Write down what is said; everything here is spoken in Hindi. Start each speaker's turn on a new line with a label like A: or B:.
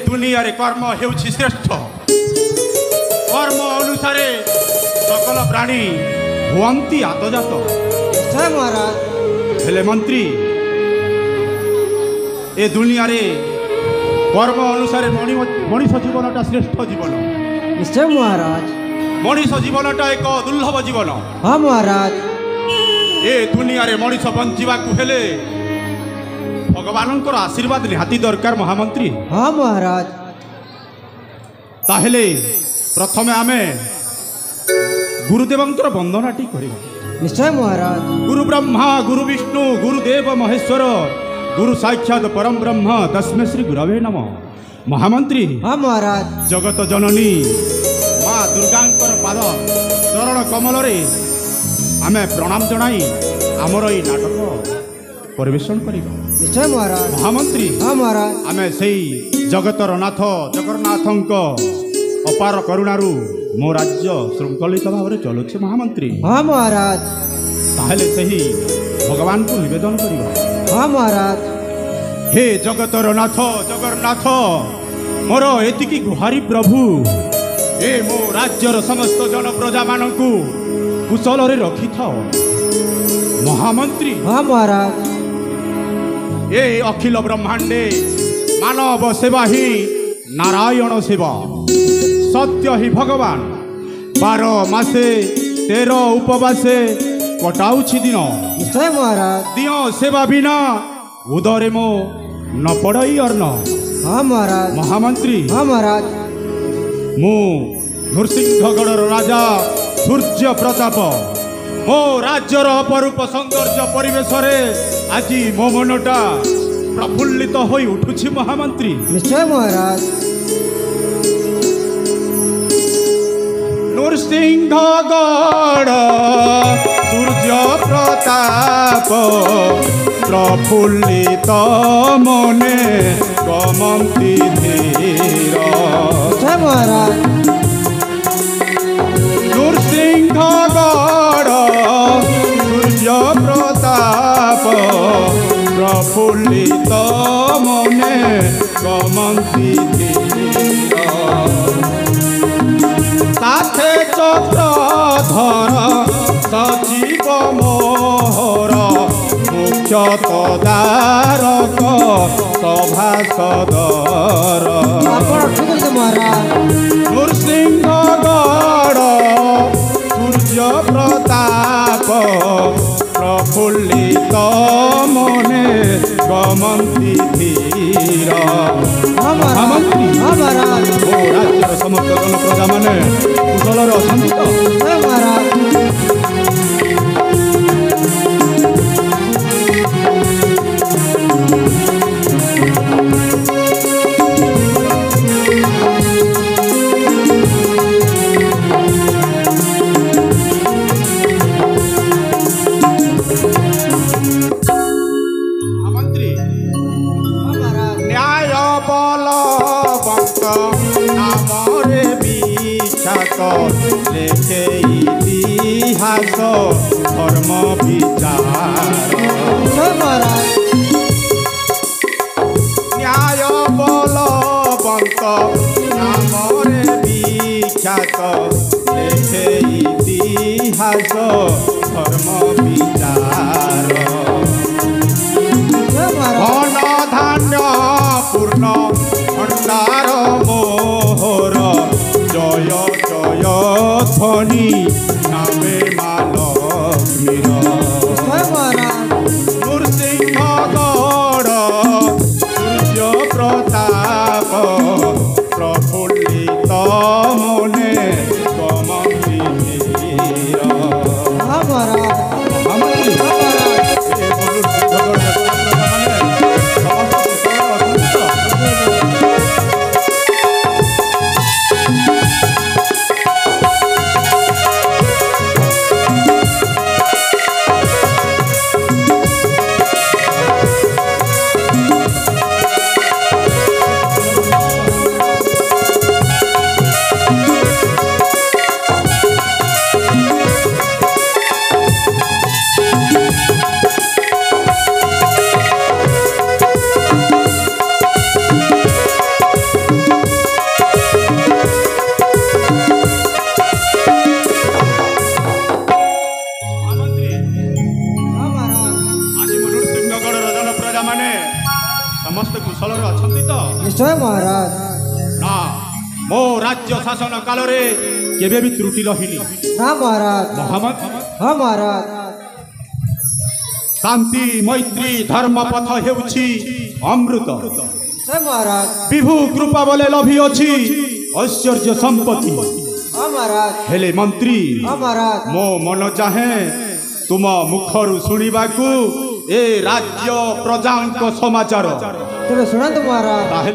A: दुनिया रे कर्म हेउछि श्रेष्ठ कर्म अनुसार सकल प्राणी हुअन्ति आतजात
B: जय महाराज
A: हेले मंत्री ए दुनिया रे कर्म अनुसार मनीष जीवनटा श्रेष्ठ जीवन
B: निश्चय महाराज
A: मनीष जीवनटा एक दुर्लभ जीवन
B: हाँ महाराज
A: ए दुनिया रे मनीष बंचिबाकु हेले भगवानंकर आशीर्वाद निहाती दरकार महामंत्री
B: हाँ महाराज
A: ताहेले प्रथमे आमे गुरुदेवंकर वंदनाटी करिबा
B: निश्चय महाराज
A: गुरु ब्रह्मा गुरु विष्णु गुरुदेव महेश्वर गुरु साक्षात परम ब्रह्म तस्मै श्री गुरवे नमः महामंत्री
B: हाँ महाराज
A: जगत जननी माँ दुर्गांकर पाद चरण कमल रे आमे प्रणाम जनाई आमर ई नाटक परिवेशन करिबा
B: निश्चय महाराज
A: महामंत्री
B: हाँ महाराज
A: आमे सेई जगतर नाथ जगन्नाथंक अपार करुणारू मो राज्य श्रृंखलित भाव में चलुछि महामंत्री
B: हाँ महाराज
A: ताहेले सही भगवान को निवेदन करिबा
B: हाँ महाराज
A: हे जगतर नाथ जगन्नाथ मोर एतिकी गुहारी प्रभु ए मो राज्यर समस्त जन प्रजा मानकु कुशल रे रखि थाओ महामंत्री
B: हाँ महाराज
A: ए अखिल ब्रह्मांडे मानव सेवा ही नारायण सेवा सत्य ही भगवान 12 मासे 13 उपवासे कटाउछि दिन
B: निश्चय महाराज
A: दियो सेवा बिना उदरे मो न पड़ई अर्ण
B: हाँ महाराज
A: महामंत्री
B: हाँ महाराज
A: मु नृसिंहगढ़ राजा सूर्य प्रताप मो राज्यर अपरूप सौंदर्य परिवेश आज मो मनटा प्रफुल्लित होई उठुछि महामंत्री
B: निश्चय महाराज
A: नृसिंहगढ़ सूर्य प्रताप प्रफुल्लित मने कमंती धीर
B: जय महाराज
A: नृसिंहगढ़ सूर्य प्रताप प्रफुल्लित मने कमंती धीर साथे चक्रधर सचिव मोहर मुख्य तदारक सभासदर नृसिंहगढ़ सूर्य प्रताप प्रफुल्लित मने गमंती धीर महामंत्री
B: हाँ महाराज
A: ओ राज्यर समस्त जन प्रजा माने कुशल अछंती तो
B: जय महाराज
A: लेखे इतिहास धर्म विचार न्याय बलवंत नामरे विख्यात लेखे इतिहास धर्म विचार धन धान्य पूर्ण भंडार मोहर जय जय ध्वनि नामे मालक्ष्मीर नृसिंहगढ़ सूर्य प्रताप प्रफुल्लित मने कमंती धीर ମାନେ ସମସ୍ତେ କୁଶଳରେ ଅଛନ୍ତି ତ?
B: ନିଶ୍ଚୟ ମହାରାଜ।
A: ନା, ମୋ ରାଜ୍ୟ ଶାସନ କାଳରେ କେବେ ବି ତ୍ରୁଟି ରହିନି।
B: ନା ମହାରାଜ।
A: ମହାମତ
B: ହଁ ମହାରାଜ।
A: ଶାନ୍ତି ମୈତ୍ରୀ ଧର୍ମ ପଥ ହେଉଛି ଅମୃତ।
B: ନିଶ୍ଚୟ ମହାରାଜ।
A: ବିଭୁ କୃପା ବଲେ ଲଭି ଅଛି ଐଶ୍ୱର୍ଯ୍ୟ ସମ୍ପତ୍ତି।
B: ହଁ ମହାରାଜ।
A: ହେଲେ ମନ୍ତ୍ରୀ,
B: ହଁ ମହାରାଜ।
A: ମୋ ମନ ଚାହେଁ ତୁମ ମୁଖରୁ ଶୁଣିବାକୁ ଏ ରାଜ୍ୟ ପ୍ରଜାଙ୍କ ସମାଚାର।
B: ତେବେ ଶୁଣନ୍ତୁ ମହାରାଜ।
A: ତାହେଲେ